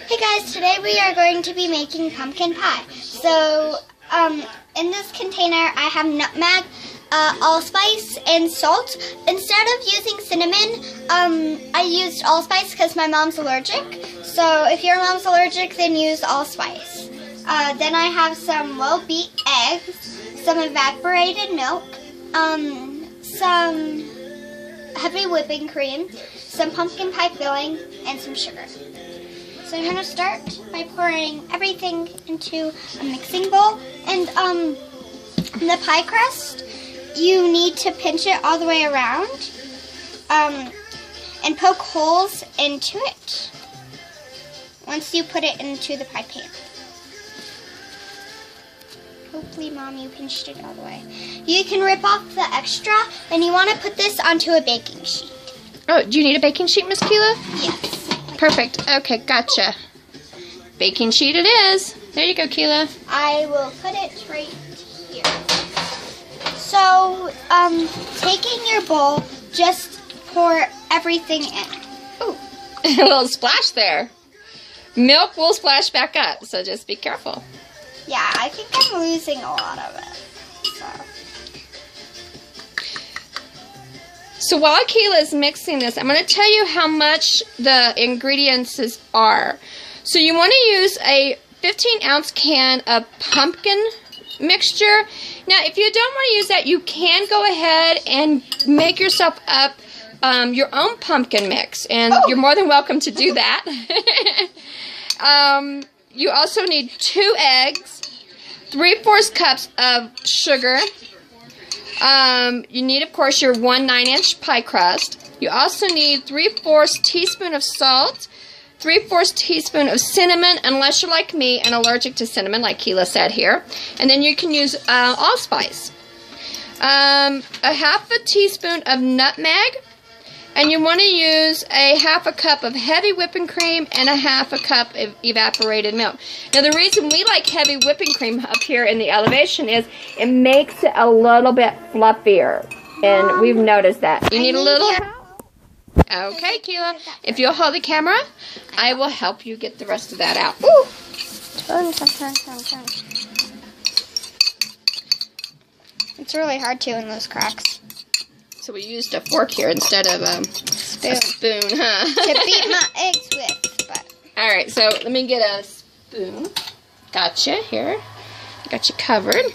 Hey guys, today we are going to be making pumpkin pie. So, in this container I have nutmeg, allspice, and salt. Instead of using cinnamon, I used allspice because my mom's allergic. So if your mom's allergic, then use allspice. Then I have some well-beat eggs, some evaporated milk, some heavy whipping cream, some pumpkin pie filling, and some sugar. So I'm going to start by pouring everything into a mixing bowl. And the pie crust, you need to pinch it all the way around and poke holes into it once you put it into the pie pan. Hopefully, Mom, you pinched it all the way. You can rip off the extra, and you want to put this onto a baking sheet. Oh, do you need a baking sheet, Miss Keela? Yes. Perfect. Okay, gotcha. Baking sheet it is. There you go, Keela. I will put it right here. So, taking your bowl, just pour everything in. Oh, a little splash there. Milk will splash back up, so just be careful. Yeah, I think I'm losing a lot of it. So while Keela's mixing this, I'm going to tell you how much the ingredients are. So you want to use a 15-ounce can of pumpkin mixture. Now, if you don't want to use that, you can go ahead and make yourself up your own pumpkin mix, and you're more than welcome to do that. You also need 2 eggs, 3/4 cups of sugar. You need, of course, your 1 9-inch pie crust. You also need 3/4 teaspoon of salt, 3/4 teaspoon of cinnamon, unless you're like me and allergic to cinnamon, like Keela said here. And then you can use allspice. A 1/2 teaspoon of nutmeg. And you want to use a 1/2 cup of heavy whipping cream and a 1/2 cup of evaporated milk. Now, the reason we like heavy whipping cream up here in the elevation is it makes it a little bit fluffier. And we've noticed that. You need a little help? Okay, Keela. If you'll hold the camera, I will help you get the rest of that out. Ooh. Turn. It's really hard to in those cracks. So we used a fork here instead of a spoon, huh? To beat my eggs with. But. All right, so let me get a spoon. Gotcha, here. Got you covered.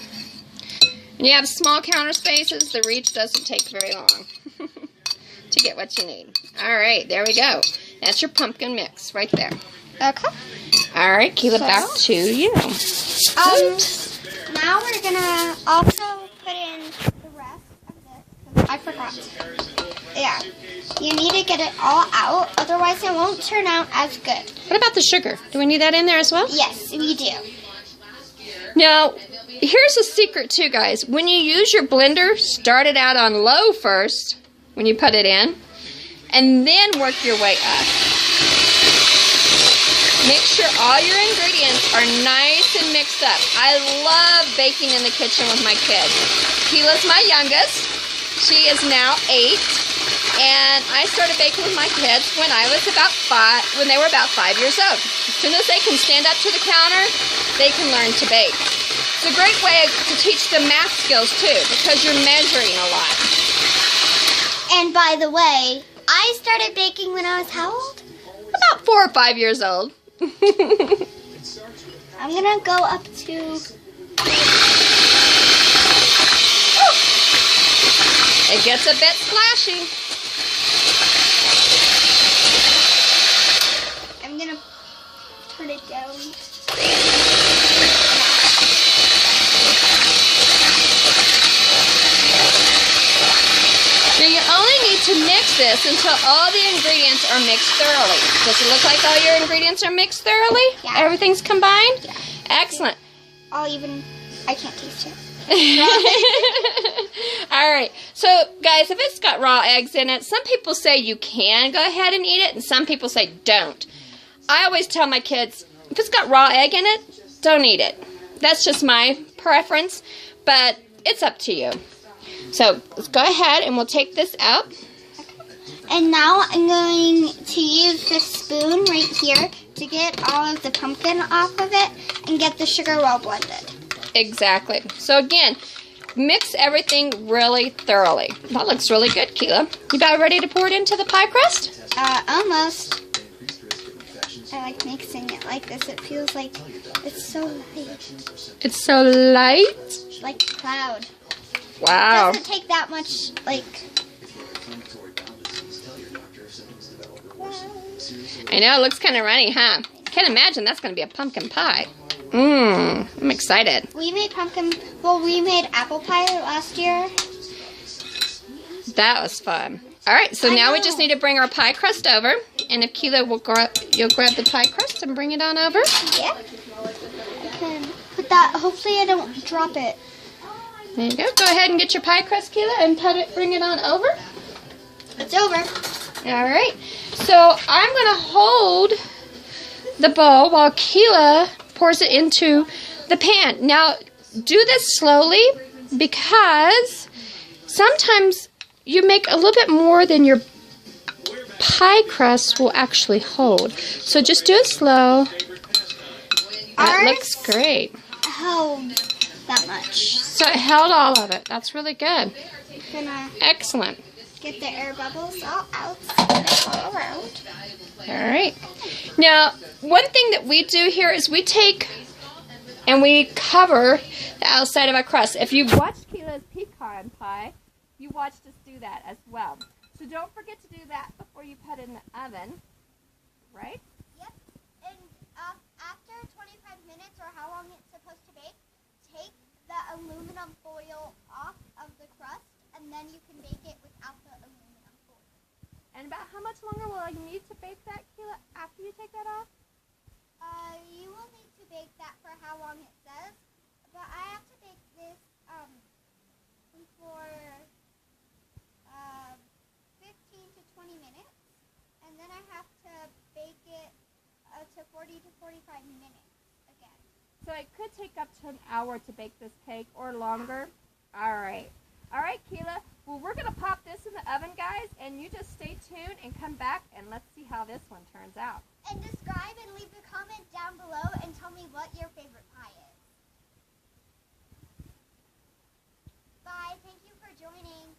And you have small counter spaces. The reach doesn't take very long to get what you need. All right, there we go. That's your pumpkin mix right there. Okay. All right, Keela, back to you. Now we're going to also put in the rest of this. I forgot. Yeah. You need to get it all out, otherwise it won't turn out as good. What about the sugar? Do we need that in there as well? Yes, we do. Now, here's a secret too, guys. When you use your blender, start it out on low first when you put it in, and then work your way up. Make sure all your ingredients are nice and mixed up. I love baking in the kitchen with my kids. Keela's my youngest. She is now 8. And I started baking with my kids when they were about 5 years old. As soon as they can stand up to the counter, they can learn to bake. It's a great way to teach them math skills too, because you're measuring a lot. And by the way, I started baking when I was how old? About 4 or 5 years old. I'm gonna go up to... It gets a bit splashy. I'm gonna turn it down. Now you only need to mix this until all the ingredients are mixed thoroughly. Does it look like all your ingredients are mixed thoroughly? Yeah. Everything's combined? Yeah. Excellent. I can't taste it. All right. So, guys, if it's got raw eggs in it, some people say you can go ahead and eat it, and some people say don't. I always tell my kids, if it's got raw egg in it, don't eat it. That's just my preference, but it's up to you. So, let's go ahead and we'll take this out. And now I'm going to use this spoon right here to get all of the pumpkin off of it and get the sugar well blended. Exactly. So again, mix everything really thoroughly. That looks really good, Keela. You about ready to pour it into the pie crust? Almost. I like mixing it like this. It feels like it's so light. It's so light. Like a cloud. Wow. It doesn't take that much, like... I know, it looks kind of runny, huh? Can't imagine that's going to be a pumpkin pie. I'm excited. We made we made apple pie last year. That was fun. All right, so now we just need to bring our pie crust over. And if Keela will you'll grab the pie crust and bring it on over. Yeah. I can put that, hopefully I don't drop it. There you go. Go ahead and get your pie crust, Keela, and bring it on over. It's over. All right. So I'm going to hold the bowl while Keela pours it into the pan. Now, do this slowly because sometimes you make a little bit more than your pie crust will actually hold. So just do it slow. That looks great. Held that much. So it held all of it. That's really good. Gonna Excellent. get the air bubbles all out, all around. All right. Now, one thing that we do here is we take and we cover the outside of our crust. If you've watched Keela's pecan pie, you watched us do that as well. So don't forget to do that before you put it in the oven, right? Yep. And after 25 minutes or how long it's supposed to bake, take the aluminum foil off of the crust, and then you can bake it without the aluminum foil. And about how much longer will I need to bake that, Keela, after you take that off? You will need to bake that for how long it says, but I have to bake this for 15 to 20 minutes, and then I have to bake it to 40 to 45 minutes again. So it could take up to an hour to bake this cake or longer. All right. All right, Keela. Well, we're going to pop this in the oven, guys, and you just stay tuned and come back, and let's see how this one turns out. And describe and leave a comment down below and tell me what your favorite pie is. Bye. Thank you for joining.